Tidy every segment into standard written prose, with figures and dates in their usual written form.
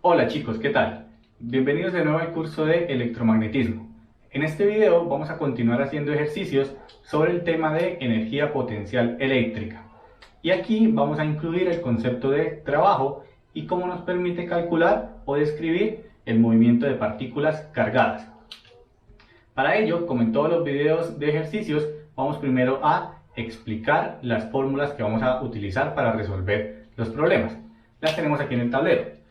Hola chicos, ¿qué tal? Bienvenidos de nuevo al curso de electromagnetismo. En este video vamos a continuar haciendo ejercicios sobre el tema de energía potencial eléctrica. Y aquí vamos a incluir el concepto de trabajo y cómo nos permite calcular o describir el movimiento de partículas cargadas. Para ello, como en todos los videos de ejercicios, vamos primero a explicar las fórmulas que vamos a utilizar para resolver los problemas. Las tenemos aquí en el tablero.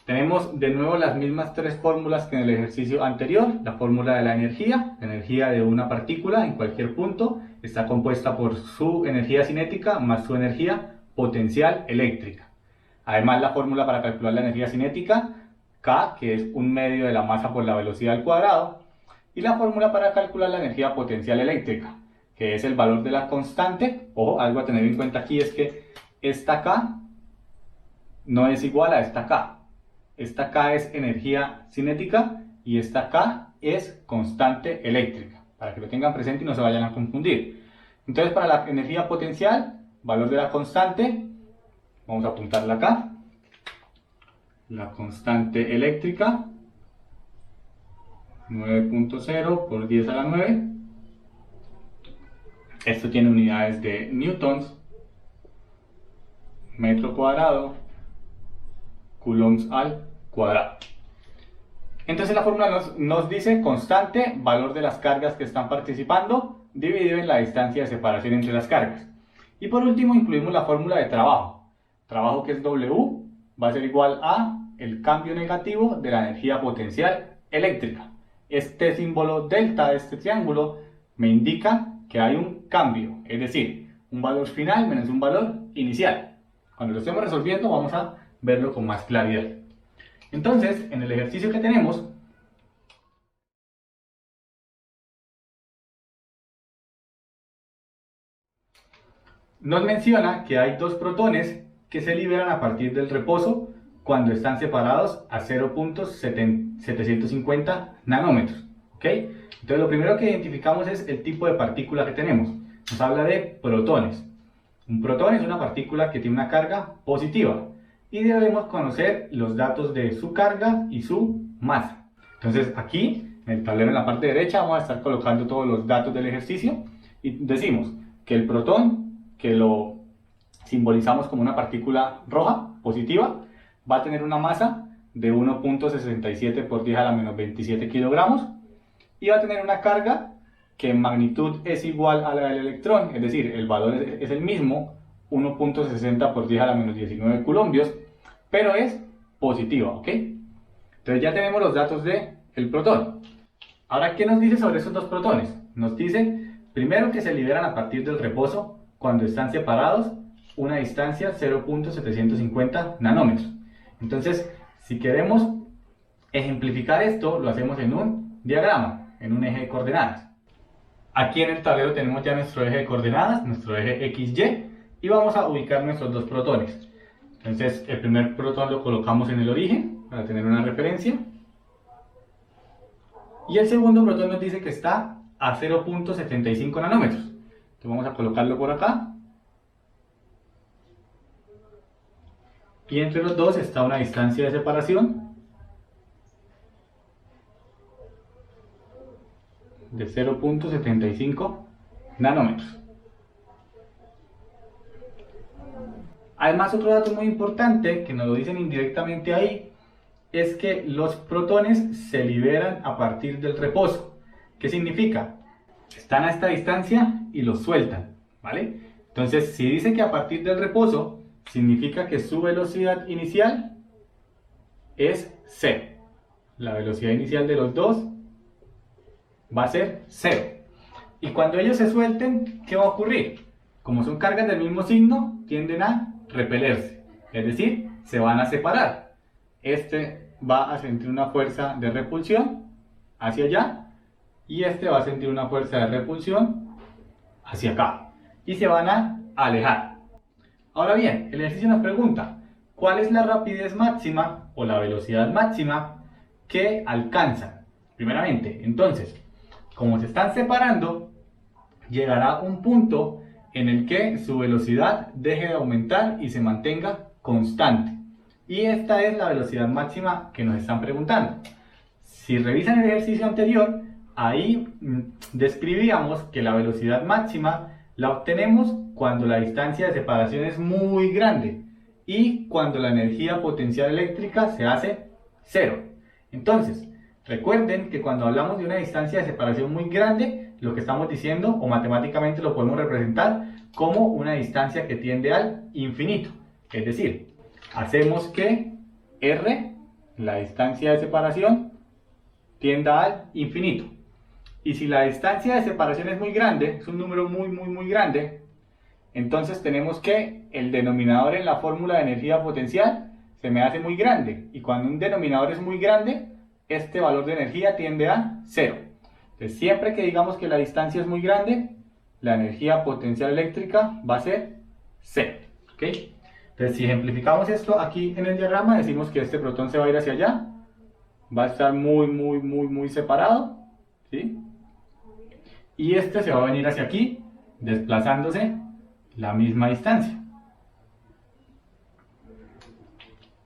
Tenemos de nuevo las mismas tres fórmulas que en el ejercicio anterior. La fórmula de la energía de una partícula en cualquier punto, está compuesta por su energía cinética más su energía potencial eléctrica. Además, la fórmula para calcular la energía cinética, K, que es un medio de la masa por la velocidad al cuadrado, y la fórmula para calcular la energía potencial eléctrica, que es el valor de la constante. Ojo, algo a tener en cuenta aquí es que esta K no es igual a esta K. Esta K es energía cinética y esta K es constante eléctrica, para que lo tengan presente y no se vayan a confundir. Entonces, para la energía potencial, valor de la constante, vamos a apuntarla acá, la constante eléctrica, 9.0 por 10 a la 9. Esto tiene unidades de newtons, metro cuadrado, coulombs al cuadrado. Entonces la fórmula nos dice constante, valor de las cargas que están participando, dividido en la distancia de separación entre las cargas. Y por último incluimos la fórmula de trabajo. Trabajo, que es W, va a ser igual a el cambio negativo de la energía potencial eléctrica. Este símbolo delta de este triángulo me indica que hay un cambio, es decir, un valor final menos un valor inicial. Cuando lo estemos resolviendo vamos a verlo con más claridad. Entonces, en el ejercicio que tenemos, nos menciona que hay dos protones que se liberan a partir del reposo cuando están separados a 0.750 nanómetros. ¿Ok? Entonces, lo primero que identificamos es el tipo de partícula que tenemos. Nos habla de protones. Un protón es una partícula que tiene una carga positiva y debemos conocer los datos de su carga y su masa. Entonces, aquí en el tablero en la parte derecha vamos a estar colocando todos los datos del ejercicio y decimos que el protón, que lo simbolizamos como una partícula roja, positiva, va a tener una masa de 1.67 por 10 a la menos 27 kilogramos y va a tener una carga que en magnitud es igual a la del electrón, es decir, el valor es el mismo, 1.60 por 10 a la menos 19 coulombios, pero es positiva, ¿ok? Entonces ya tenemos los datos del protón. Ahora, ¿qué nos dice sobre estos dos protones? Nos dice, primero, que se liberan a partir del reposo cuando están separados una distancia 0.750 nanómetros. Entonces, si queremos ejemplificar esto, lo hacemos en un diagrama, en un eje de coordenadas. Aquí en el tablero tenemos ya nuestro eje de coordenadas, nuestro eje XY, y vamos a ubicar nuestros dos protones. Entonces, el primer protón lo colocamos en el origen, para tener una referencia. Y el segundo protón nos dice que está a 0.75 nanómetros. Entonces vamos a colocarlo por acá. Y entre los dos está una distancia de separación de 0.75 nanómetros. Además, otro dato muy importante que nos lo dicen indirectamente ahí es que los protones se liberan a partir del reposo. ¿Qué significa? Están a esta distancia y los sueltan, ¿vale? Entonces, si dice que a partir del reposo, significa que su velocidad inicial es cero. La velocidad inicial de los dos va a ser cero. Y cuando ellos se suelten, ¿qué va a ocurrir? Como son cargas del mismo signo, tienden a repelerse, es decir, se van a separar. Este va a sentir una fuerza de repulsión hacia allá y este va a sentir una fuerza de repulsión hacia acá y se van a alejar. Ahora bien, el ejercicio nos pregunta, ¿cuál es la rapidez máxima o la velocidad máxima que alcanzan? Primeramente, entonces, como se están separando, llegará un punto en el que su velocidad deje de aumentar y se mantenga constante. Y esta es la velocidad máxima que nos están preguntando. Si revisan el ejercicio anterior, ahí describíamos que la velocidad máxima la obtenemos cuando la distancia de separación es muy grande y cuando la energía potencial eléctrica se hace cero. Entonces, recuerden que cuando hablamos de una distancia de separación muy grande, lo que estamos diciendo, o matemáticamente lo podemos representar como una distancia que tiende al infinito. Es decir, hacemos que R, la distancia de separación, tienda al infinito. Y si la distancia de separación es muy grande, es un número muy grande, entonces tenemos que el denominador en la fórmula de energía potencial se me hace muy grande. Y cuando un denominador es muy grande, este valor de energía tiende a cero. Entonces siempre que digamos que la distancia es muy grande, la energía potencial eléctrica va a ser cero. ¿Okay? Entonces si ejemplificamos esto aquí en el diagrama, decimos que este protón se va a ir hacia allá, va a estar muy separado, ¿sí? Y este se va a venir hacia aquí, desplazándose la misma distancia.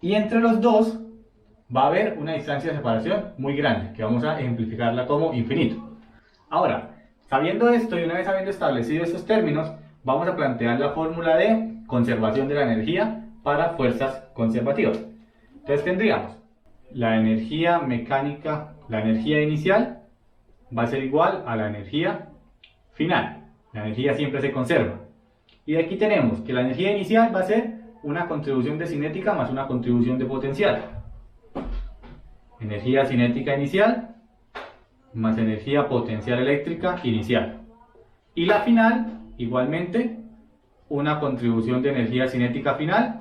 Y entre los dos va a haber una distancia de separación muy grande, que vamos a ejemplificarla como infinito. Ahora, sabiendo esto y una vez habiendo establecido estos términos, vamos a plantear la fórmula de conservación de la energía para fuerzas conservativas. Entonces tendríamos la energía mecánica, la energía inicial va a ser igual a la energía final. La energía siempre se conserva. Y aquí tenemos que la energía inicial va a ser una contribución de cinética más una contribución de potencial. Energía cinética inicial más energía potencial eléctrica inicial. Y la final, igualmente, una contribución de energía cinética final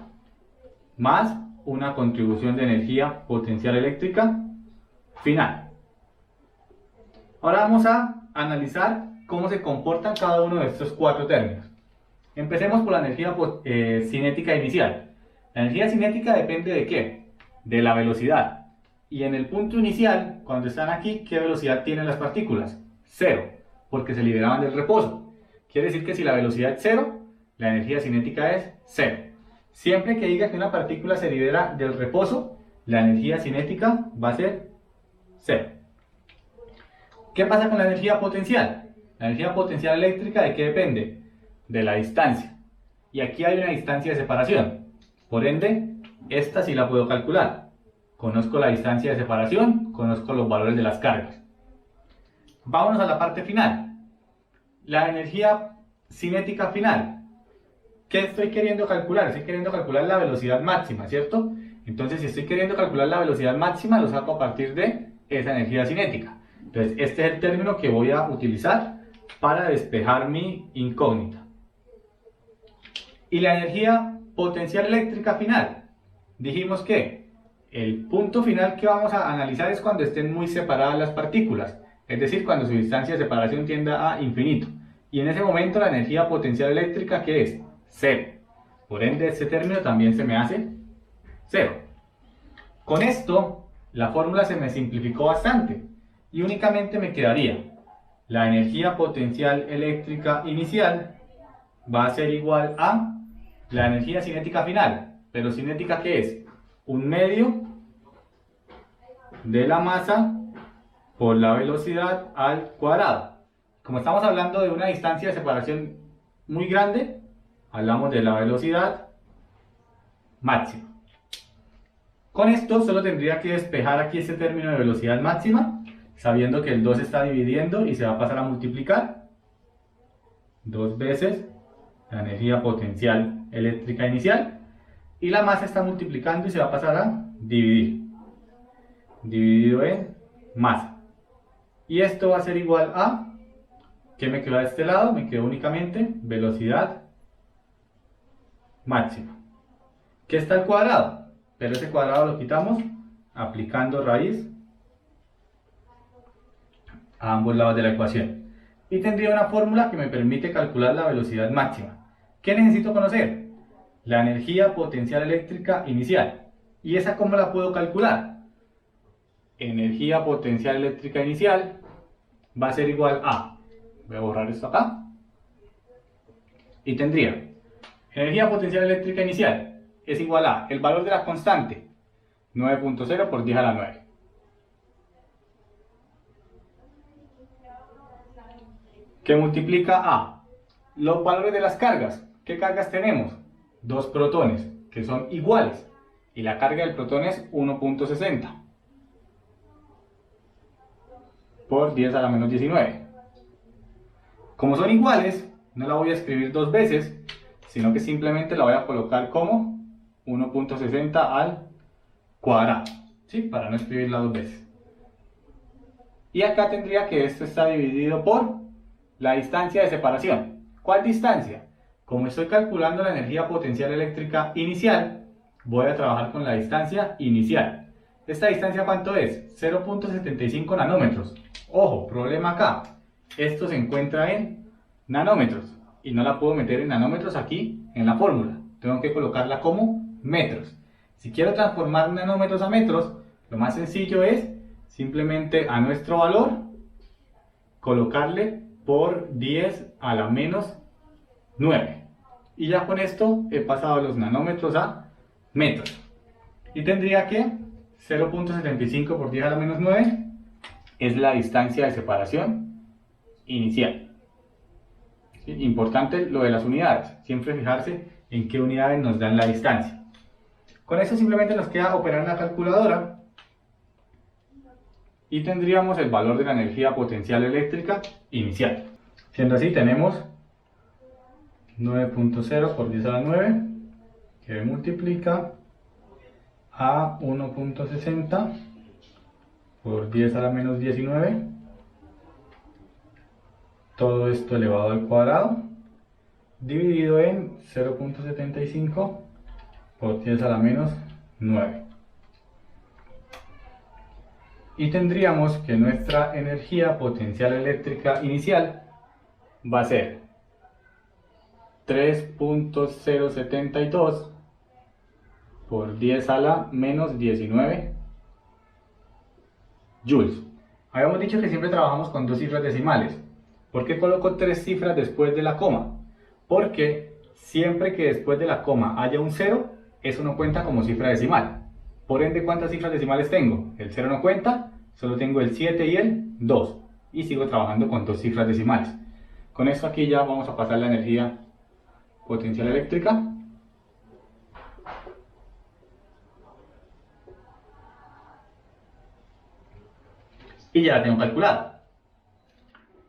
más una contribución de energía potencial eléctrica final. Ahora vamos a analizar cómo se comportan cada uno de estos cuatro términos. Empecemos por la energía cinética inicial. La energía cinética depende ¿de qué? De la velocidad. Y en el punto inicial, cuando están aquí, ¿qué velocidad tienen las partículas? Cero, porque se liberaban del reposo. Quiere decir que si la velocidad es cero, la energía cinética es cero. Siempre que diga que una partícula se libera del reposo, la energía cinética va a ser cero. ¿Qué pasa con la energía potencial? La energía potencial eléctrica, ¿de qué depende? De la distancia. Y aquí hay una distancia de separación. Por ende, esta sí la puedo calcular. Conozco la distancia de separación, conozco los valores de las cargas. Vámonos a la parte final. La energía cinética final. ¿Qué estoy queriendo calcular? Estoy queriendo calcular la velocidad máxima, ¿cierto? Entonces, si estoy queriendo calcular la velocidad máxima, lo saco a partir de esa energía cinética. Entonces, este es el término que voy a utilizar para despejar mi incógnita. Y la energía potencial eléctrica final. Dijimos que el punto final que vamos a analizar es cuando estén muy separadas las partículas, es decir, cuando su distancia de separación tienda a infinito. Y en ese momento la energía potencial eléctrica, ¿qué es? Cero. Por ende, este término también se me hace cero. Con esto, la fórmula se me simplificó bastante y únicamente me quedaría la energía potencial eléctrica inicial va a ser igual a la energía cinética final. Pero cinética, ¿qué es? Un medio de la masa por la velocidad al cuadrado. Como estamos hablando de una distancia de separación muy grande, hablamos de la velocidad máxima. Con esto solo tendría que despejar aquí este término de velocidad máxima, sabiendo que el 2 está dividiendo y se va a pasar a multiplicar 2 veces la energía potencial eléctrica inicial, y la masa está multiplicando y se va a pasar a dividir, dividido en masa. Y esto va a ser igual a, ¿qué me quedó de este lado? Me quedó únicamente velocidad máxima, que está al cuadrado, pero ese cuadrado lo quitamos aplicando raíz a ambos lados de la ecuación. Y tendría una fórmula que me permite calcular la velocidad máxima. ¿Qué necesito conocer? La energía potencial eléctrica inicial. ¿Y esa cómo la puedo calcular? Energía potencial eléctrica inicial va a ser igual a, voy a borrar esto acá, y tendría energía potencial eléctrica inicial es igual a el valor de la constante, 9.0 por 10 a la 9. Que multiplica a los valores de las cargas. ¿Qué cargas tenemos? Dos protones, que son iguales. Y la carga del protón es 1.60 por 10 a la menos 19. Como son iguales, no la voy a escribir dos veces, sino que simplemente la voy a colocar como 1.60 al cuadrado, ¿sí? Para no escribirla dos veces. Y acá tendría que esto está dividido por la distancia de separación. ¿Cuál distancia? Como estoy calculando la energía potencial eléctrica inicial, voy a trabajar con la distancia inicial. ¿Esta distancia cuánto es? 0.75 nanómetros. Ojo, problema acá. Esto se encuentra en nanómetros y no la puedo meter en nanómetros aquí en la fórmula. Tengo que colocarla como metros. Si quiero transformar nanómetros a metros, lo más sencillo es simplemente a nuestro valor colocarle por 10 a la menos 9. Y ya con esto he pasado los nanómetros a metros. Y tendría que 0.75 por 10 a la menos 9 es la distancia de separación inicial. ¿Sí? Importante lo de las unidades. Siempre fijarse en qué unidades nos dan la distancia. Con eso simplemente nos queda operar en la calculadora. Y tendríamos el valor de la energía potencial eléctrica inicial. Siendo así, tenemos 9.0 por 10 a la 9, que multiplica a 1.60 por 10 a la menos 19, todo esto elevado al cuadrado, dividido en 0.75 por 10 a la menos 9. Y tendríamos que nuestra energía potencial eléctrica inicial va a ser 3.072 por 10 a la menos 19 joules. Habíamos dicho que siempre trabajamos con dos cifras decimales. ¿Por qué coloco tres cifras después de la coma? Porque siempre que después de la coma haya un 0, eso no cuenta como cifra decimal. Por ende, ¿cuántas cifras decimales tengo? El 0 no cuenta, solo tengo el 7 y el 2. Y sigo trabajando con dos cifras decimales. Con esto aquí ya vamos a pasar la energía potencial eléctrica. Y ya la tengo calculada.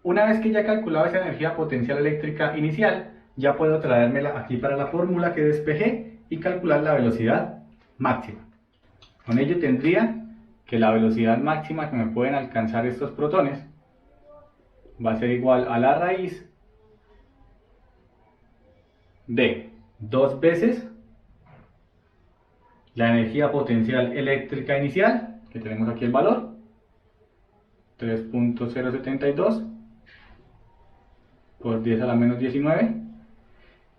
Una vez que ya he calculado esa energía potencial eléctrica inicial, ya puedo traérmela aquí para la fórmula que despejé y calcular la velocidad máxima. Con ello tendría que la velocidad máxima que me pueden alcanzar estos protones va a ser igual a la raíz de 2 veces la energía potencial eléctrica inicial, que tenemos aquí el valor, 3.072 por 10 a la menos 19,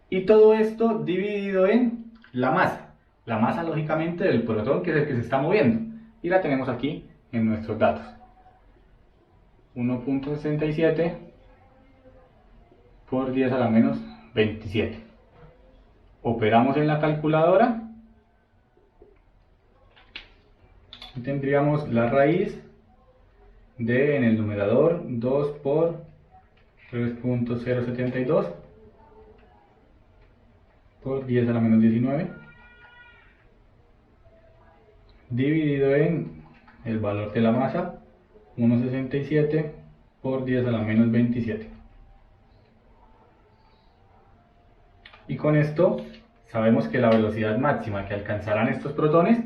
y todo esto dividido en la masa lógicamente del protón, que es el que se está moviendo, y la tenemos aquí en nuestros datos, 1.67 por 10 a la menos 27. Operamos en la calculadora y tendríamos la raíz de, en el numerador, 2 por 3.072 por 10 a la menos 19 dividido en el valor de la masa, 1.67 por 10 a la menos 27. Y con esto sabemos que la velocidad máxima que alcanzarán estos protones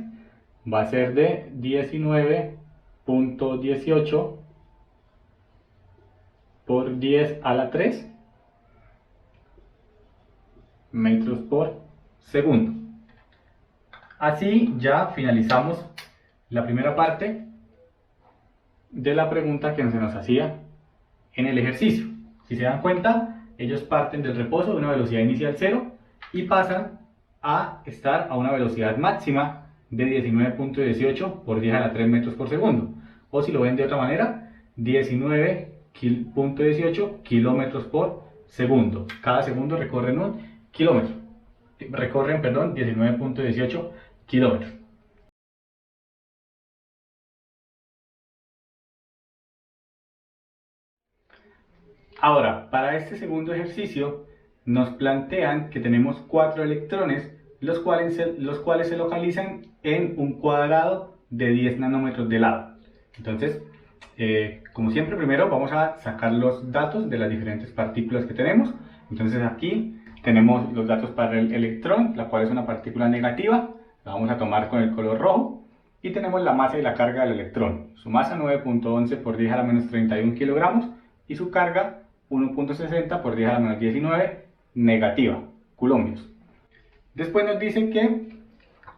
va a ser de 19.18 por 10 a la 3 metros por segundo. Así ya finalizamos la primera parte de la pregunta que se nos hacía en el ejercicio. Si se dan cuenta, ellos parten del reposo de una velocidad inicial 0 y pasan a estar a una velocidad máxima de 19.18 por 10 a la 3 metros por segundo. O si lo ven de otra manera, 19.18 kilómetros por segundo. Cada segundo recorren un kilómetro. recorren, perdón, 19.18 kilómetros. Ahora, para este segundo ejercicio, nos plantean que tenemos 4 electrones, los cuales se localizan en un cuadrado de 10 nanómetros de lado. Entonces, como siempre, primero vamos a sacar los datos de las diferentes partículas que tenemos. Entonces aquí tenemos los datos para el electrón, la cual es una partícula negativa, la vamos a tomar con el color rojo. Y tenemos la masa y la carga del electrón. Su masa 9.11 por 10 a la menos 31 kilogramos y su carga 1.60 por 10 a la menos 19 negativa, coulombios. Después nos dicen que,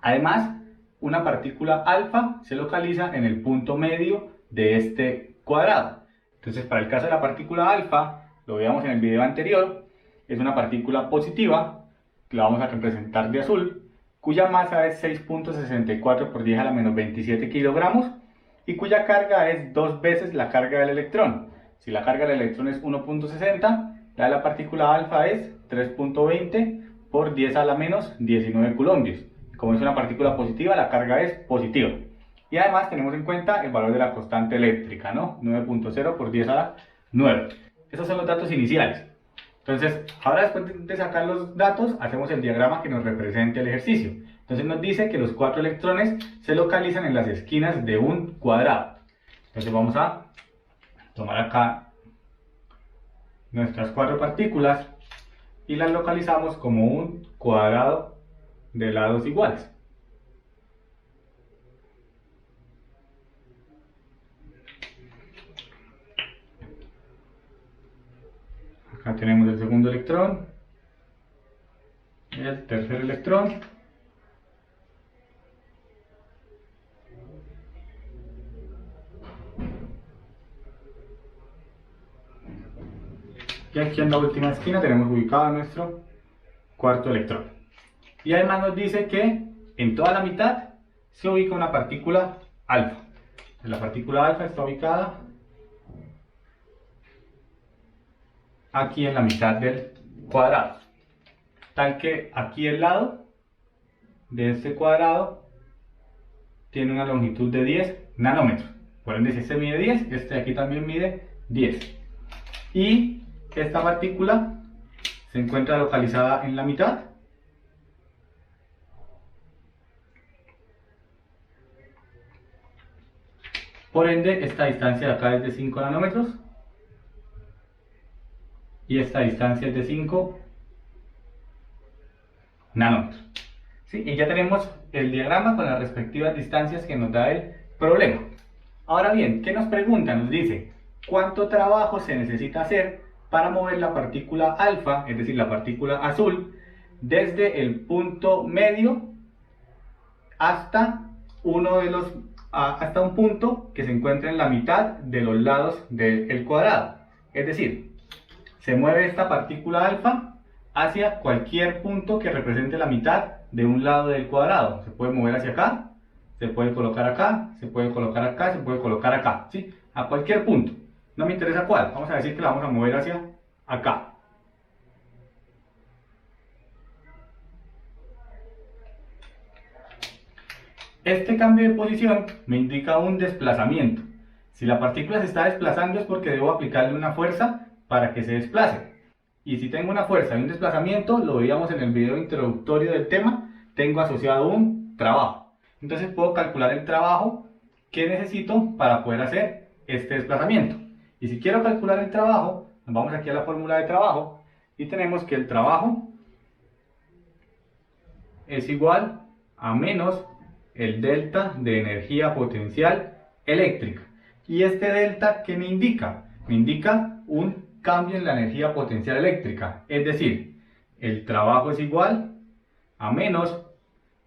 además, una partícula alfa se localiza en el punto medio de este cuadrado. Entonces, para el caso de la partícula alfa, lo veíamos en el video anterior, es una partícula positiva, que la vamos a representar de azul, cuya masa es 6.64 por 10 a la menos 27 kilogramos y cuya carga es 2 veces la carga del electrón. Si la carga del electrón es 1.60, la de la partícula alfa es 3.20 por 10 a la menos 19 coulombios. Como es una partícula positiva, la carga es positiva. Y además tenemos en cuenta el valor de la constante eléctrica, ¿no? 9.0 por 10 a la 9. Esos son los datos iniciales. Entonces, ahora después de sacar los datos, hacemos el diagrama que nos represente el ejercicio. Entonces nos dice que los 4 electrones se localizan en las esquinas de un cuadrado. Entonces vamos a tomar acá nuestras 4 partículas y las localizamos como un cuadrado de lados iguales. Acá tenemos el segundo electrón, el tercer electrón, y aquí en la última esquina tenemos ubicado nuestro cuarto electrón. Y además nos dice que en toda la mitad se ubica una partícula alfa. La partícula alfa está ubicada aquí en la mitad del cuadrado, tal que aquí el lado de este cuadrado tiene una longitud de 10 nanómetros. Por ende, si este mide 10, este de aquí también mide 10. Y esta partícula se encuentra localizada en la mitad. Por ende, esta distancia de acá es de 5 nanómetros. Y esta distancia es de 5 nanómetros. ¿Sí? Y ya tenemos el diagrama con las respectivas distancias que nos da el problema. Ahora bien, ¿qué nos pregunta? Nos dice, ¿cuánto trabajo se necesita hacer para mover la partícula alfa, es decir, la partícula azul, desde el punto medio hasta hasta un punto que se encuentra en la mitad de los lados del cuadrado? Es decir, se mueve esta partícula alfa hacia cualquier punto que represente la mitad de un lado del cuadrado. Se puede mover hacia acá, se puede colocar acá, se puede colocar acá, se puede colocar acá, ¿sí? A cualquier punto. No me interesa cuál, vamos a decir que la vamos a mover hacia acá. Este cambio de posición me indica un desplazamiento. Si la partícula se está desplazando es porque debo aplicarle una fuerza para que se desplace. Y si tengo una fuerza y un desplazamiento, lo veíamos en el video introductorio del tema, tengo asociado un trabajo. Entonces puedo calcular el trabajo que necesito para poder hacer este desplazamiento. Y si quiero calcular el trabajo, nos vamos aquí a la fórmula de trabajo y tenemos que el trabajo es igual a menos el delta de energía potencial eléctrica. ¿Y este delta qué me indica? Me indica un cambio en la energía potencial eléctrica. Es decir, el trabajo es igual a menos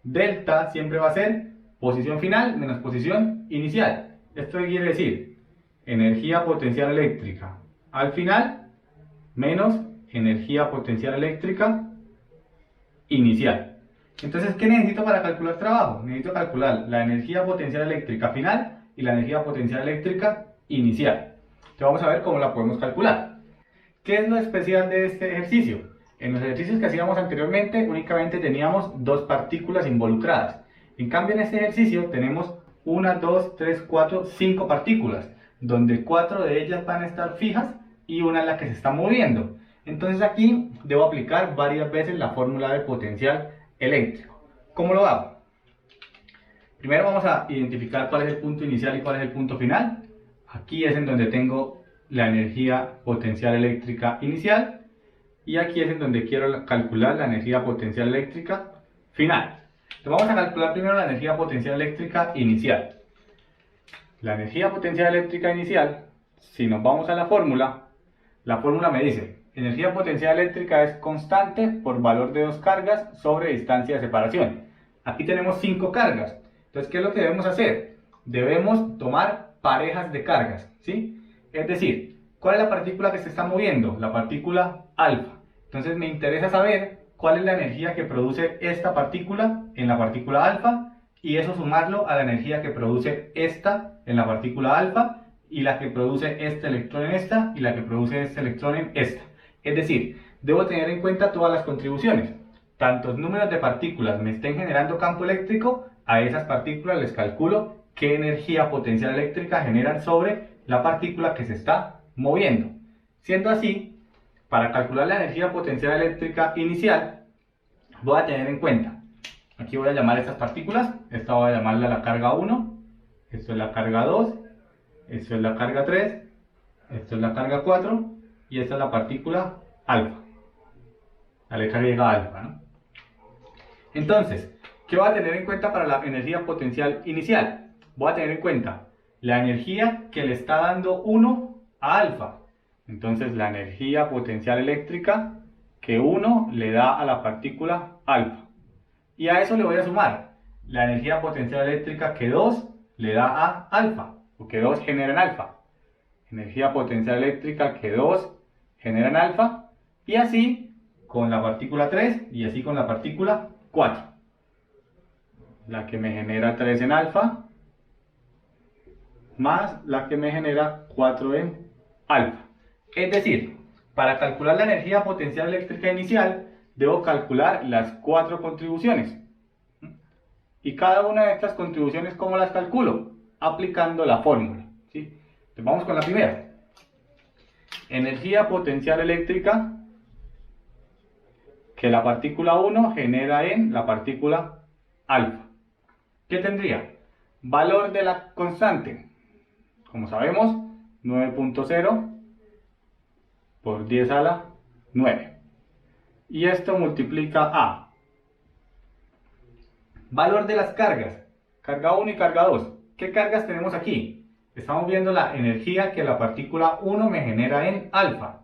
delta, siempre va a ser posición final menos posición inicial. Esto quiere decir energía potencial eléctrica al final menos energía potencial eléctrica inicial. Entonces, ¿qué necesito para calcular trabajo? Necesito calcular la energía potencial eléctrica final y la energía potencial eléctrica inicial. Entonces vamos a ver cómo la podemos calcular. ¿Qué es lo especial de este ejercicio? En los ejercicios que hacíamos anteriormente únicamente teníamos dos partículas involucradas. En cambio en este ejercicio tenemos 1, 2, 3, 4, 5 partículas, donde 4 de ellas van a estar fijas y una es la que se está moviendo. Entonces aquí debo aplicar varias veces la fórmula de potencial eléctrico. ¿Cómo lo hago? Primero vamos a identificar cuál es el punto inicial y cuál es el punto final. Aquí es en donde tengo la energía potencial eléctrica inicial y aquí es en donde quiero calcular la energía potencial eléctrica final. Entonces vamos a calcular primero la energía potencial eléctrica inicial. La energía potencial eléctrica inicial, si nos vamos a la fórmula me dice energía potencial eléctrica es constante por valor de dos cargas sobre distancia de separación. Aquí tenemos 5 cargas. Entonces, ¿qué es lo que debemos hacer? Debemos tomar parejas de cargas, ¿sí? Es decir, ¿cuál es la partícula que se está moviendo? La partícula alfa. Entonces me interesa saber cuál es la energía que produce esta partícula en la partícula alfa y eso sumarlo a la energía que produce esta en la partícula alfa y la que produce este electrón en esta y la que produce este electrón en esta. Es decir, debo tener en cuenta todas las contribuciones. Tantos números de partículas me estén generando campo eléctrico, a esas partículas les calculo qué energía potencial eléctrica generan sobre la partícula que se está moviendo. Siendo así, para calcular la energía potencial eléctrica inicial, voy a tener en cuenta, aquí voy a llamar a estas partículas, esta voy a llamarla la carga 1, esto es la carga 2, esto es la carga 3, esto es la carga 4 y esta es la partícula alfa, la letra griega alfa, ¿no? Entonces, ¿qué voy a tener en cuenta para la energía potencial inicial? Voy a tener en cuenta la energía que le está dando 1 a alfa. Entonces, la energía potencial eléctrica que 1 le da a la partícula alfa. Y a eso le voy a sumar la energía potencial eléctrica que 2 le da a alfa, o que 2 genera en alfa. Energía potencial eléctrica que 2 genera en alfa, y así con la partícula 3 y así con la partícula 4. La que me genera 3 en alfa más la que me genera 4 en alfa. Es decir, para calcular la energía potencial eléctrica inicial debo calcular las 4 contribuciones. Y cada una de estas contribuciones, ¿cómo las calculo? Aplicando la fórmula, ¿sí? Entonces vamos con la primera. Energía potencial eléctrica que la partícula 1 genera en la partícula alfa. ¿Qué tendría? Valor de la constante. Como sabemos, 9.0 por 10 a la 9. Y esto multiplica a valor de las cargas. Carga 1 y carga 2. ¿Qué cargas tenemos aquí? Estamos viendo la energía que la partícula 1 me genera en alfa.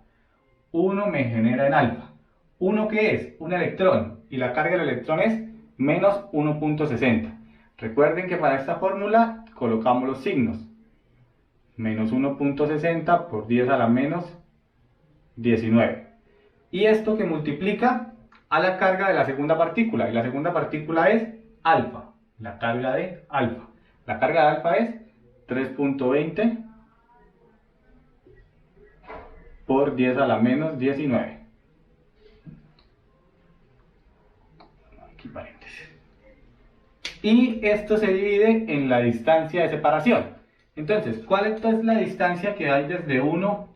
1 me genera en alfa. ¿1 qué es? Un electrón. Y la carga del electrón es menos 1.60. Recuerden que para esta fórmula colocamos los signos. Menos 1.60 por 10 a la menos 19. Y esto que multiplica a la carga de la segunda partícula. Y la segunda partícula es alfa. La carga de alfa. La carga de alfa es 3.20 por 10 a la menos 19. Aquí paréntesis. Y esto se divide en la distancia de separación. Entonces, ¿cuál es la distancia que hay desde 1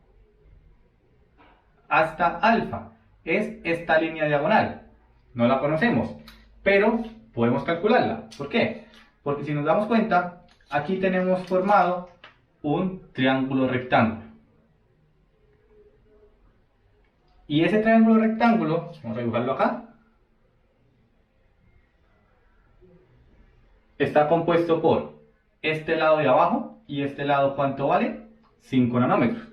hasta alfa? Es esta línea diagonal. No la conocemos, pero podemos calcularla. ¿Por qué? Porque si nos damos cuenta, aquí tenemos formado un triángulo rectángulo. Y ese triángulo rectángulo, vamos a dibujarlo acá, está compuesto por este lado de abajo y este lado, ¿cuánto vale? 5 nanómetros.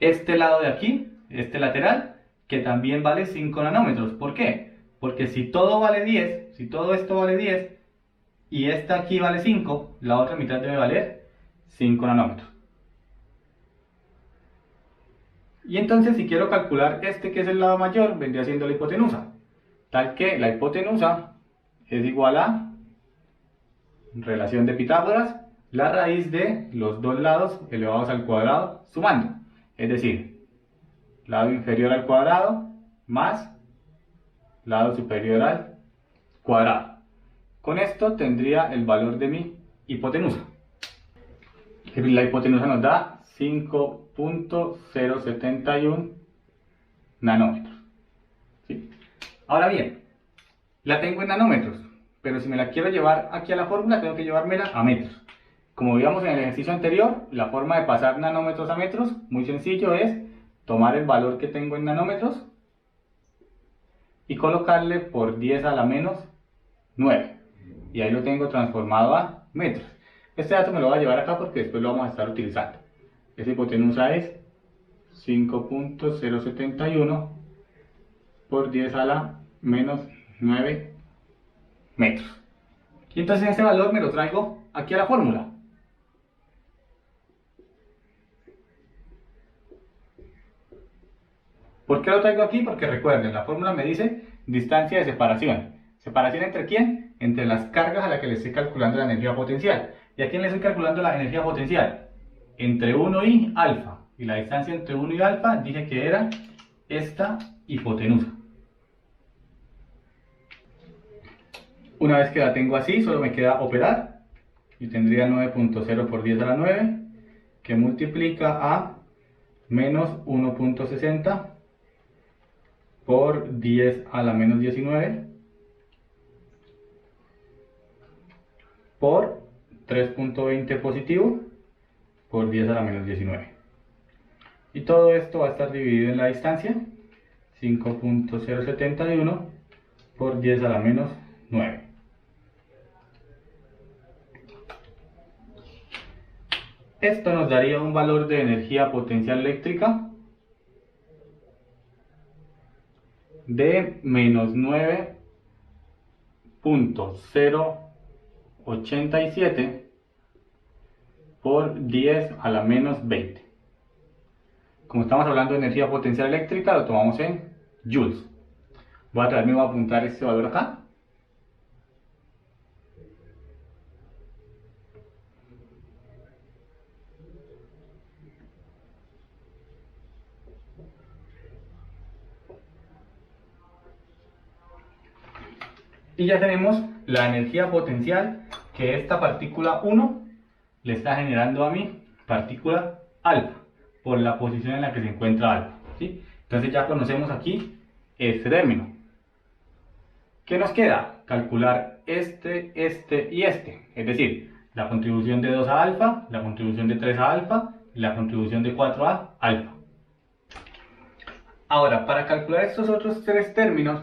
Este lado de aquí, este lateral, que también vale 5 nanómetros. ¿Por qué? Porque si todo vale 10, si todo esto vale 10 y esta aquí vale 5, la otra mitad debe valer 5 nanómetros. Y entonces si quiero calcular este que es el lado mayor, vendría siendo la hipotenusa. Tal que la hipotenusa es igual a relación de Pitágoras, la raíz de los dos lados elevados al cuadrado sumando. Es decir, lado inferior al cuadrado, más lado superior al cuadrado. Con esto tendría el valor de mi hipotenusa. La hipotenusa nos da 5.071 nanómetros. ¿Sí? Ahora bien, la tengo en nanómetros, pero si me la quiero llevar aquí a la fórmula, tengo que llevármela a metros. Como veíamos en el ejercicio anterior, la forma de pasar nanómetros a metros, muy sencillo, es tomar el valor que tengo en nanómetros y colocarle por 10 a la menos 9. Y ahí lo tengo transformado a metros. Este dato me lo voy a llevar acá porque después lo vamos a estar utilizando. Esa hipotenusa es 5.071 por 10 a la menos 9 metros. Y entonces ese valor me lo traigo aquí a la fórmula. ¿Por qué lo traigo aquí? Porque recuerden, la fórmula me dice distancia de separación. ¿Separación entre quién? Entre las cargas a las que le estoy calculando la energía potencial. ¿Y a quién le estoy calculando la energía potencial? Entre 1 y alfa. Y la distancia entre 1 y alfa dije que era esta hipotenusa. Una vez que la tengo así, solo me queda operar. Y tendría 9.0 por 10 a la 9, que multiplica a menos 1.60 por 10 a la menos 19 por 3.20 positivo por 10 a la menos 19. Y todo esto va a estar dividido en la distancia, 5.071 por 10 a la menos 9. Esto nos daría un valor de energía potencial eléctrica de menos 9.087 por 10 a la menos 20. Como estamos hablando de energía potencial eléctrica, lo tomamos en joules. Voy a apuntar este valor acá. Y ya tenemos la energía potencial que esta partícula 1 le está generando a mi partícula alfa, por la posición en la que se encuentra alfa, ¿sí? Entonces ya conocemos aquí este término. ¿Qué nos queda? Calcular este y este. Es decir, la contribución de 2 a alfa, la contribución de 3 a alfa y la contribución de 4 a alfa. Ahora, para calcular estos otros tres términos,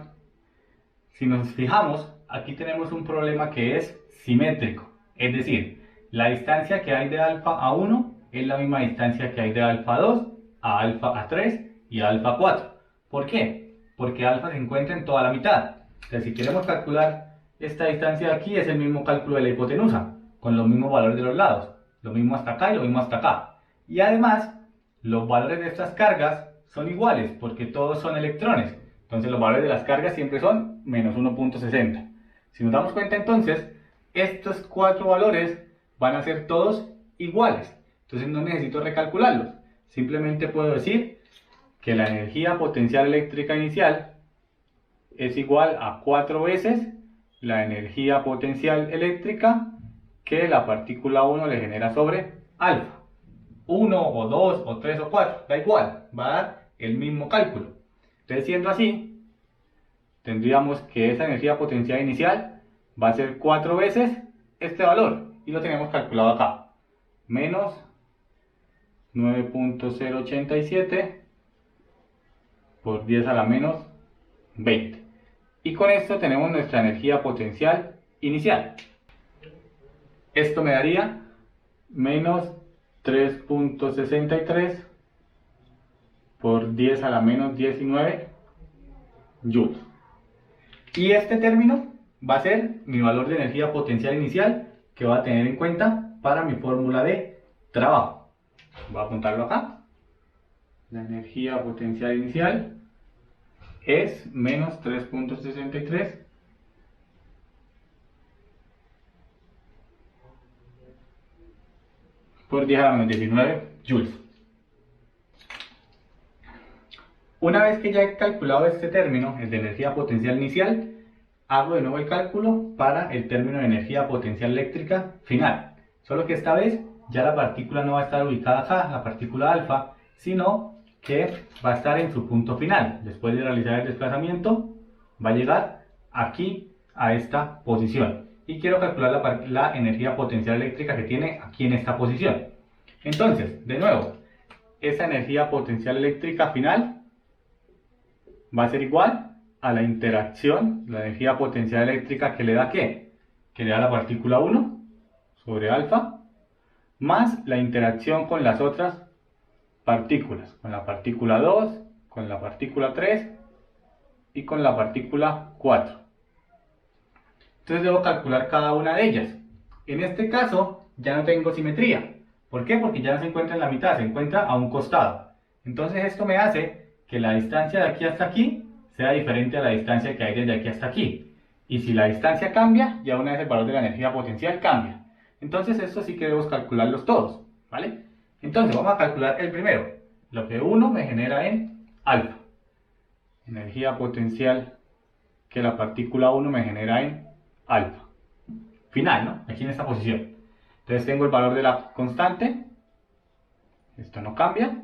si nos fijamos, aquí tenemos un problema que es simétrico. Es decir, la distancia que hay de alfa a 1 es la misma distancia que hay de alfa a 2, a alfa a 3 y a alfa a 4. ¿Por qué? Porque alfa se encuentra en toda la mitad. Entonces, si queremos calcular esta distancia de aquí, es el mismo cálculo de la hipotenusa, con los mismos valores de los lados. Lo mismo hasta acá y lo mismo hasta acá. Y además, los valores de estas cargas son iguales, porque todos son electrones. Entonces los valores de las cargas siempre son menos 1.60. Si nos damos cuenta entonces, estos cuatro valores van a ser todos iguales. Entonces no necesito recalcularlos. Simplemente puedo decir que la energía potencial eléctrica inicial es igual a 4 veces la energía potencial eléctrica que la partícula 1 le genera sobre alfa. 1 o 2 o 3 o 4, da igual, va a dar el mismo cálculo. Entonces, siendo así, tendríamos que esa energía potencial inicial va a ser 4 veces este valor, y lo tenemos calculado acá, menos 9.087 por 10 a la menos 20. Y con esto tenemos nuestra energía potencial inicial. Esto me daría menos 3.63 por 10 a la menos 19 joules. Y este término va a ser mi valor de energía potencial inicial que voy a tener en cuenta para mi fórmula de trabajo. Voy a apuntarlo acá. La energía potencial inicial es menos 3.63 por 10 a la menos 19 joules. Una vez que ya he calculado este término, el de energía potencial inicial, hago de nuevo el cálculo para el término de energía potencial eléctrica final. Solo que esta vez ya la partícula no va a estar ubicada acá, la partícula alfa, sino que va a estar en su punto final. Después de realizar el desplazamiento, va a llegar aquí a esta posición. Y quiero calcular la energía potencial eléctrica que tiene aquí en esta posición. Entonces, de nuevo, esa energía potencial eléctrica final va a ser igual a la interacción, la energía potencial eléctrica que le da ¿qué? Que le da la partícula 1 sobre alfa, más la interacción con las otras partículas, con la partícula 2, con la partícula 3 y con la partícula 4. Entonces debo calcular cada una de ellas. En este caso ya no tengo simetría. ¿Por qué? Porque ya no se encuentra en la mitad, se encuentra a un costado. Entonces esto me hace que la distancia de aquí hasta aquí sea diferente a la distancia que hay desde aquí hasta aquí. Y si la distancia cambia, ya una vez el valor de la energía potencial cambia. Entonces esto sí que debemos calcularlos todos, ¿vale? Entonces vamos a calcular el primero. Lo que 1 me genera en alfa. Energía potencial que la partícula 1 me genera en alfa. Final, ¿no? Aquí en esta posición. Entonces tengo el valor de la constante. Esto no cambia.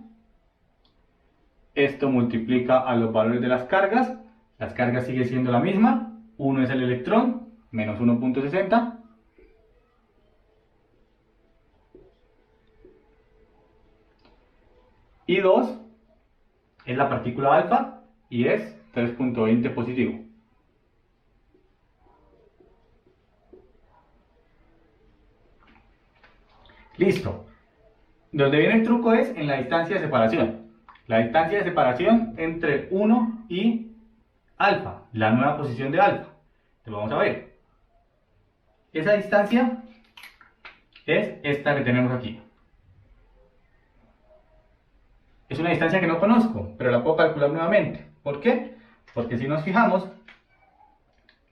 Esto multiplica a los valores de las cargas. Las cargas sigue siendo la misma. 1 es el electrón, menos 1.60. Y 2 es la partícula alfa y es 3.20 positivo. Listo. Donde viene el truco es en la distancia de separación. La distancia de separación entre 1 y alfa, la nueva posición de alfa. Entonces vamos a ver. Esa distancia es esta que tenemos aquí. Es una distancia que no conozco, pero la puedo calcular nuevamente. ¿Por qué? Porque si nos fijamos,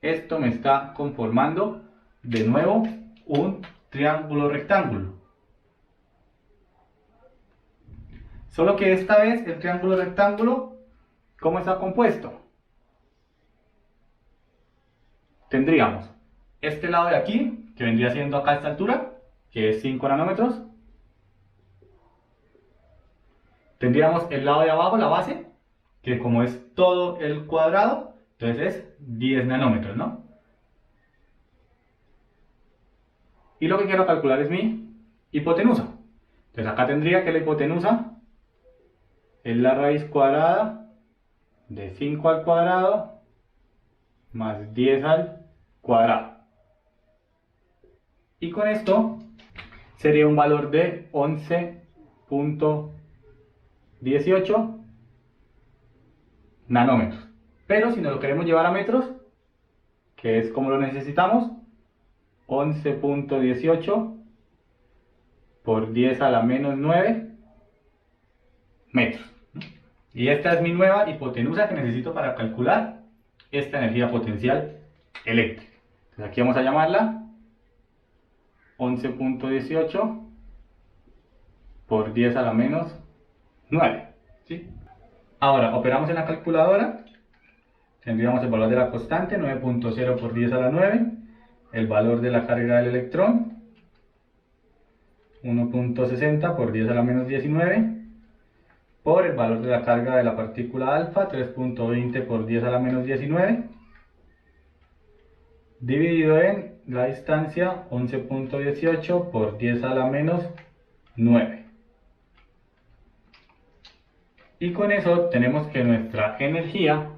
esto me está conformando de nuevo un triángulo rectángulo. Solo que esta vez el triángulo rectángulo, ¿cómo está compuesto? Tendríamos este lado de aquí, que vendría siendo acá a esta altura, que es 5 nanómetros. Tendríamos el lado de abajo, la base, que como es todo el cuadrado, entonces es 10 nanómetros, ¿no? Y lo que quiero calcular es mi hipotenusa. Entonces acá tendría que la hipotenusa es la raíz cuadrada de 5 al cuadrado más 10 al cuadrado. Y con esto sería un valor de 11.18 nanómetros. Pero si nos lo queremos llevar a metros, que es como lo necesitamos, 11.18 por 10 a la menos 9 metros. Y esta es mi nueva hipotenusa que necesito para calcular esta energía potencial eléctrica. Entonces aquí vamos a llamarla 11.18 por 10 a la menos 9. ¿Sí? Ahora operamos en la calculadora. Tendríamos el valor de la constante, 9.0 por 10 a la 9. El valor de la carga del electrón, 1.60 por 10 a la menos 19. Por el valor de la carga de la partícula alfa, 3.20 por 10 a la menos 19, dividido en la distancia 11.18 por 10 a la menos 9. Y con eso tenemos que nuestra energía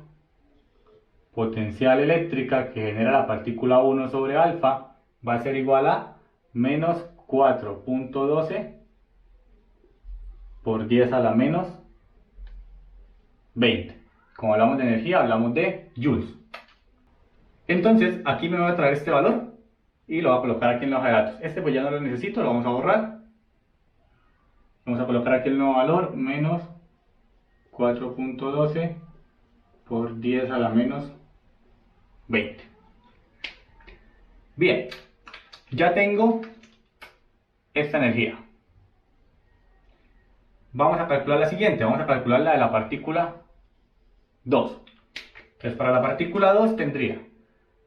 potencial eléctrica que genera la partícula 1 sobre alfa va a ser igual a menos 4.12 por 10 a la menos 20. Como hablamos de energía, hablamos de joules. Entonces, aquí me va a traer este valor y lo voy a colocar aquí en la hoja de datos. Este pues ya no lo necesito, lo vamos a borrar. Vamos a colocar aquí el nuevo valor, menos 4.12 por 10 a la menos 20. Bien, ya tengo esta energía. Vamos a calcular la siguiente, vamos a calcular la de la partícula 2. Entonces para la partícula 2 tendría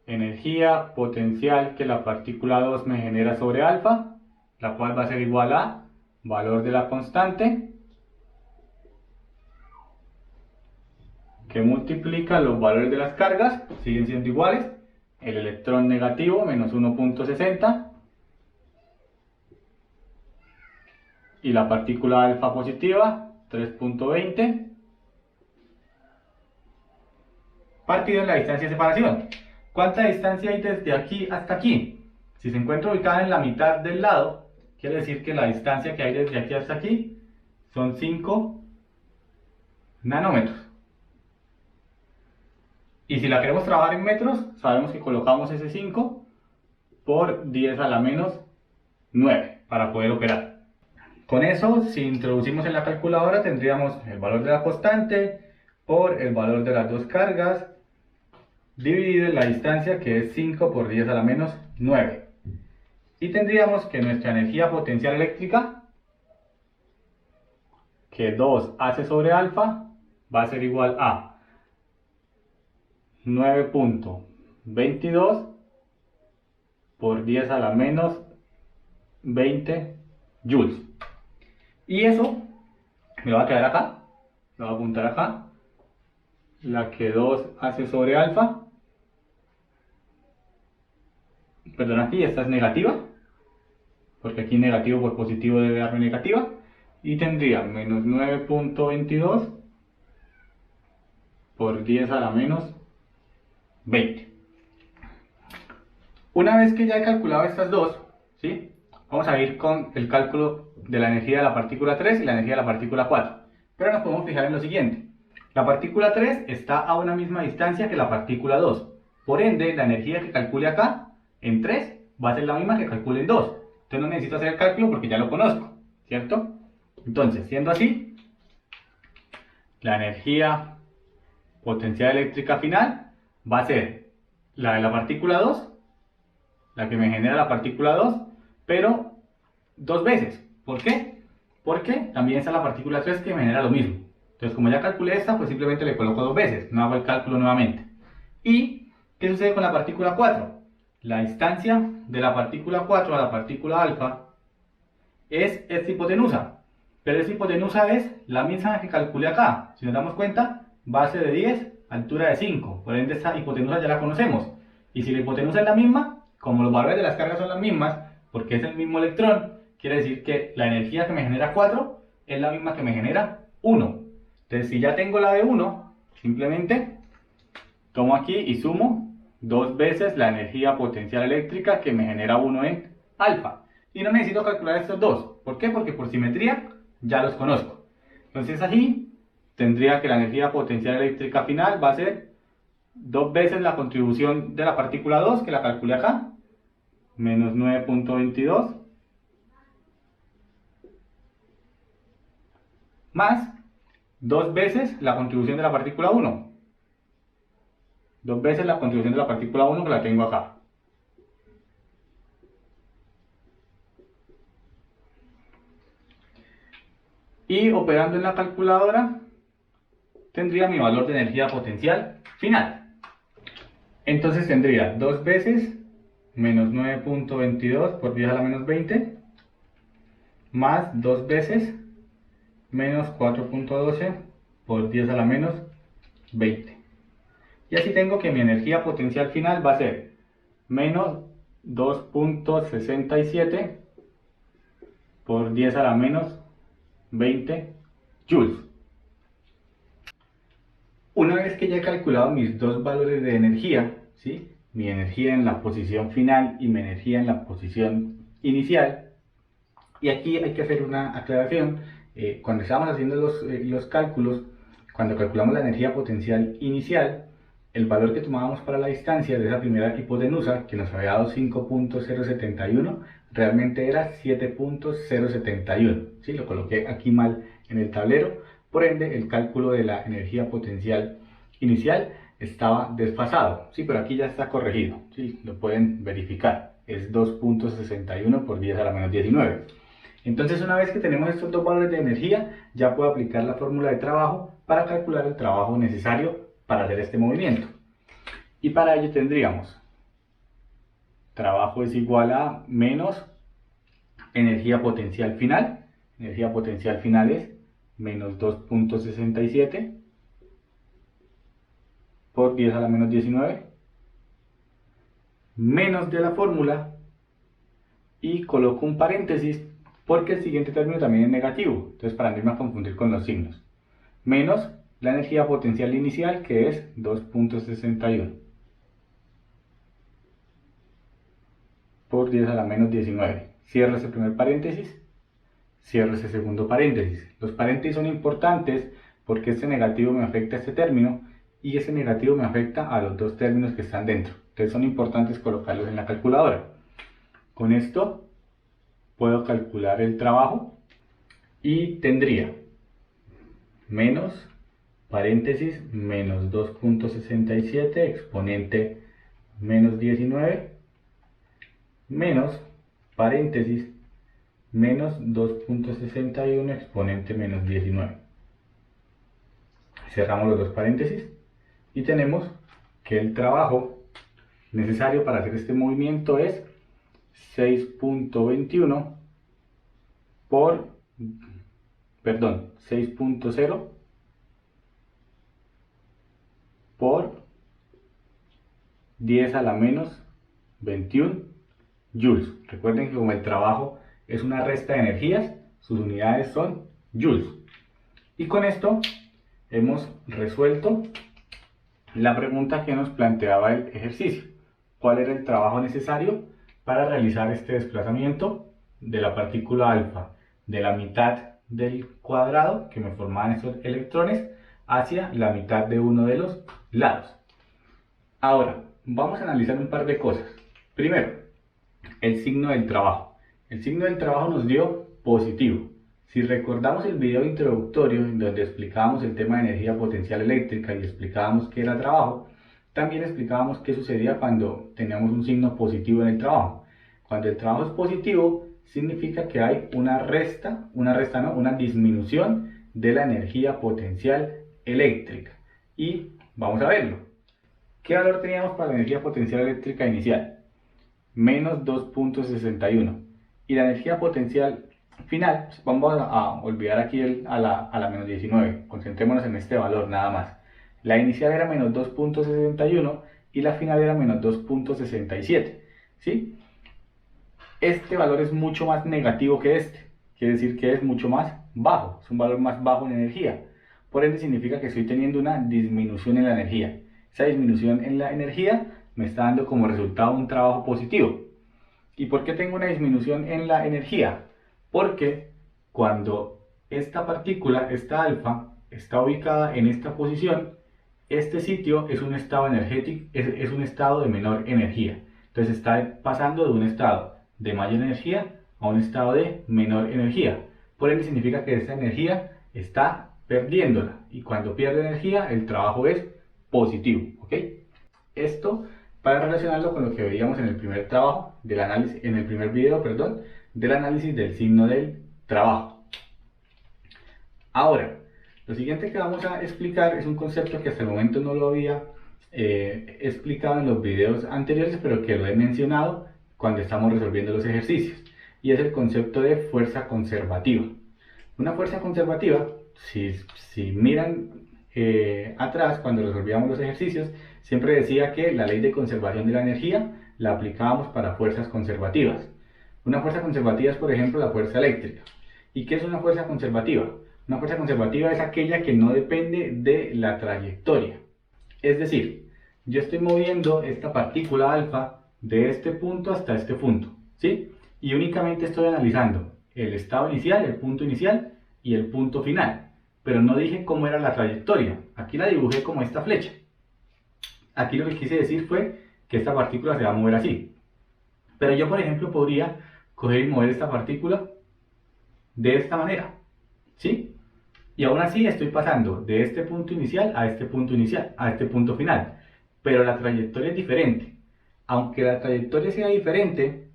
energía potencial que la partícula 2 me genera sobre alfa, la cual va a ser igual a valor de la constante que multiplica los valores de las cargas, siguen siendo iguales, el electrón negativo menos 1.60 y la partícula alfa positiva 3.20 partido en la distancia de separación. ¿Cuánta distancia hay desde aquí hasta aquí? Si se encuentra ubicada en la mitad del lado, quiere decir que la distancia que hay desde aquí hasta aquí son 5 nanómetros. Y si la queremos trabajar en metros, sabemos que colocamos ese 5 por 10 a la menos 9 para poder operar. Con eso, si introducimos en la calculadora, tendríamos el valor de la constante por el valor de las dos cargas dividido en la distancia, que es 5 por 10 a la menos 9. Y tendríamos que nuestra energía potencial eléctrica, que 2AC sobre alfa, va a ser igual a 9.22 por 10 a la menos 20 joules. Y eso me va a quedar acá, lo voy a apuntar acá, la que 2 hace sobre alfa, perdón, aquí esta es negativa, porque aquí negativo por positivo debe darme negativa, y tendría menos 9.22 por 10 a la menos 20. Una vez que ya he calculado estas dos, ¿sí? Vamos a ir con el cálculo de la energía de la partícula 3 y la energía de la partícula 4. Pero nos podemos fijar en lo siguiente. La partícula 3 está a una misma distancia que la partícula 2. Por ende, la energía que calcule acá, en 3, va a ser la misma que calcule en 2. Entonces no necesito hacer el cálculo porque ya lo conozco, ¿cierto? Entonces, siendo así, la energía potencial eléctrica final va a ser la de la partícula 2, la que me genera la partícula 2, pero dos veces. ¿Por qué? Porque también está la partícula 3 que me genera lo mismo. Entonces, como ya calculé esta, pues simplemente le coloco dos veces, no hago el cálculo nuevamente. ¿Y qué sucede con la partícula 4? La distancia de la partícula 4 a la partícula alfa es esta hipotenusa, pero esta hipotenusa es la misma que calculé acá. Si nos damos cuenta, base de 10, altura de 5, por ende esta hipotenusa ya la conocemos. Y si la hipotenusa es la misma, como los valores de las cargas son las mismas, porque es el mismo electrón, quiere decir que la energía que me genera 4 es la misma que me genera 1. Entonces, si ya tengo la de 1, simplemente tomo aquí y sumo dos veces la energía potencial eléctrica que me genera 1 en alfa. Y no necesito calcular estos dos. ¿Por qué? Porque por simetría ya los conozco. Entonces así tendría que la energía potencial eléctrica final va a ser dos veces la contribución de la partícula 2, que la calculé acá, menos 9.22, más dos veces la contribución de la partícula 1. Dos veces la contribución de la partícula 1 que la tengo acá. Y operando en la calculadora tendría mi valor de energía potencial final. Entonces tendría dos veces menos 9.22 por 10 a la menos 20 más dos veces menos 4.12 por 10 a la menos 20. Y así tengo que mi energía potencial final va a ser menos 2.67 por 10 a la menos 20 joules. Una vez que ya he calculado mis dos valores de energía, ¿sí? Mi energía en la posición final y mi energía en la posición inicial, y aquí hay que hacer una aclaración. Cuando estábamos haciendo los cálculos, cuando calculamos la energía potencial inicial, el valor que tomábamos para la distancia de esa primera hipotenusa, que nos había dado 5.071, realmente era 7.071. ¿Sí? Lo coloqué aquí mal en el tablero, por ende el cálculo de la energía potencial inicial estaba desfasado. Sí, pero aquí ya está corregido, ¿sí? Lo pueden verificar, es 2.61 por 10 a la menos 19. Entonces, una vez que tenemos estos dos valores de energía, ya puedo aplicar la fórmula de trabajo para calcular el trabajo necesario para hacer este movimiento. Y para ello tendríamos trabajo es igual a menos energía potencial final. Energía potencial final es menos 2.67 por 10 a la menos 19 menos de la fórmula, y coloco un paréntesis porque el siguiente término también es negativo, entonces para no irme a confundir con los signos, menos la energía potencial inicial, que es 2.61 por 10 a la menos 19. Cierro ese primer paréntesis, cierro ese segundo paréntesis. Los paréntesis son importantes porque este negativo me afecta a este término y ese negativo me afecta a los dos términos que están dentro. Entonces son importantes colocarlos en la calculadora. Con esto puedo calcular el trabajo y tendría menos paréntesis menos 2.67 exponente menos 19 menos paréntesis menos 2.61 exponente menos 19. Cerramos los dos paréntesis y tenemos que el trabajo necesario para hacer este movimiento es 6.21 por, 6.0 por 10 a la menos 21 joules. Recuerden que como el trabajo es una resta de energías, sus unidades son joules. Y con esto hemos resuelto la pregunta que nos planteaba el ejercicio. ¿Cuál era el trabajo necesario para realizar este desplazamiento de la partícula alfa de la mitad del cuadrado que me formaban estos electrones hacia la mitad de uno de los lados? Ahora, vamos a analizar un par de cosas. Primero, el signo del trabajo. El signo del trabajo nos dio positivo. Si recordamos el video introductorio en donde explicábamos el tema de energía potencial eléctrica y explicábamos qué era trabajo, también explicábamos qué sucedía cuando teníamos un signo positivo en el trabajo. Cuando el trabajo es positivo, significa que hay una disminución de la energía potencial eléctrica. Y vamos a verlo. ¿Qué valor teníamos para la energía potencial eléctrica inicial? Menos 2.61. Y la energía potencial final, vamos a olvidar aquí a la menos 19, concentrémonos en este valor nada más. La inicial era menos 2.61 y la final era menos 2.67, ¿sí? Este valor es mucho más negativo que este, quiere decir que es mucho más bajo, es un valor más bajo en energía. Por ende significa que estoy teniendo una disminución en la energía. Esa disminución en la energía me está dando como resultado un trabajo positivo. ¿Y por qué tengo una disminución en la energía? Porque cuando esta partícula, esta alfa, está ubicada en esta posición, este sitio es un estado energético, es un estado de menor energía. Entonces está pasando de un estado de mayor energía a un estado de menor energía. Por ende significa que esta energía está perdiéndola. Y cuando pierde energía, el trabajo es positivo. ¿Ok? Esto para relacionarlo con lo que veíamos en el primer trabajo del análisis, en el primer video, perdón, del análisis del signo del trabajo. Ahora, lo siguiente que vamos a explicar es un concepto que hasta el momento no lo había explicado en los videos anteriores, pero que lo he mencionado cuando estamos resolviendo los ejercicios, y es el concepto de fuerza conservativa. Una fuerza conservativa, si miran atrás cuando resolvíamos los ejercicios, siempre decía que la ley de conservación de la energía la aplicábamos para fuerzas conservativas. Una fuerza conservativa es, por ejemplo, la fuerza eléctrica. ¿Y qué es una fuerza conservativa? Una fuerza conservativa es aquella que no depende de la trayectoria. Es decir, yo estoy moviendo esta partícula alfa de este punto hasta este punto, ¿sí? Y únicamente estoy analizando el estado inicial, el punto inicial y el punto final. Pero no dije cómo era la trayectoria. Aquí la dibujé como esta flecha. Aquí lo que quise decir fue que esta partícula se va a mover así. Pero yo, por ejemplo, podría coger y mover esta partícula de esta manera, ¿sí? Y aún así estoy pasando de este punto inicial a este punto inicial, a este punto final. Pero la trayectoria es diferente. Aunque la trayectoria sea diferente,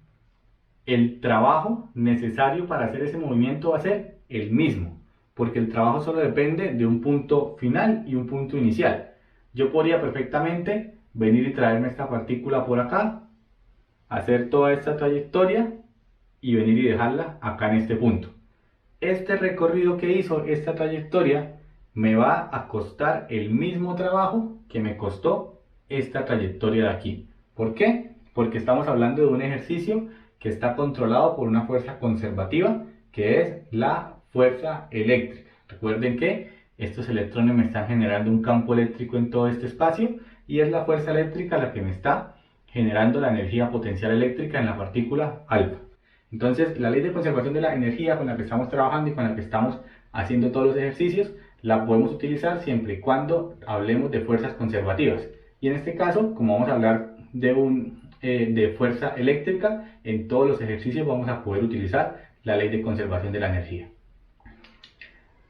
el trabajo necesario para hacer ese movimiento va a ser el mismo. porque el trabajo solo depende de un punto final y un punto inicial. Yo podría perfectamente venir y traerme esta partícula por acá, hacer toda esta trayectoria y venir y dejarla acá en este punto. Este recorrido que hizo esta trayectoria me va a costar el mismo trabajo que me costó esta trayectoria de aquí. ¿Por qué? Porque estamos hablando de un ejercicio que está controlado por una fuerza conservativa, que es la fuerza eléctrica. Recuerden que estos electrones me están generando un campo eléctrico en todo este espacio y es la fuerza eléctrica la que me está generando la energía potencial eléctrica en la partícula alfa. Entonces, la ley de conservación de la energía con la que estamos trabajando y con la que estamos haciendo todos los ejercicios, la podemos utilizar siempre y cuando hablemos de fuerzas conservativas. Y en este caso, como vamos a hablar de fuerza eléctrica, en todos los ejercicios vamos a poder utilizar la ley de conservación de la energía.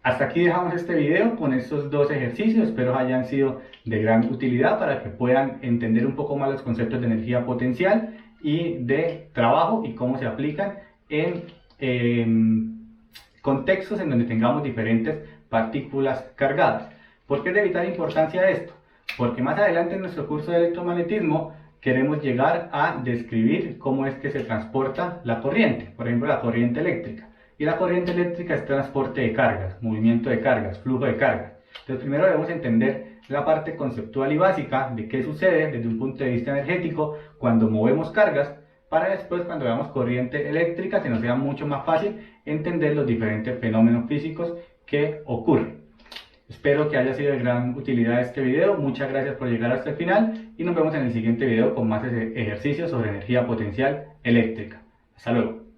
Hasta aquí dejamos este video con estos dos ejercicios, espero hayan sido de gran utilidad para que puedan entender un poco más los conceptos de energía potencial y de trabajo y cómo se aplican en contextos en donde tengamos diferentes partículas cargadas. ¿Por qué es de vital importancia esto? Porque más adelante en nuestro curso de electromagnetismo queremos llegar a describir cómo es que se transporta la corriente, por ejemplo la corriente eléctrica. Y la corriente eléctrica es transporte de cargas, movimiento de cargas, flujo de cargas. Entonces primero debemos entender la parte conceptual y básica de qué sucede desde un punto de vista energético cuando movemos cargas, para después cuando veamos corriente eléctrica se nos sea mucho más fácil entender los diferentes fenómenos físicos que ocurren. Espero que haya sido de gran utilidad este video, muchas gracias por llegar hasta el final y nos vemos en el siguiente video con más ejercicios sobre energía potencial eléctrica. Hasta luego.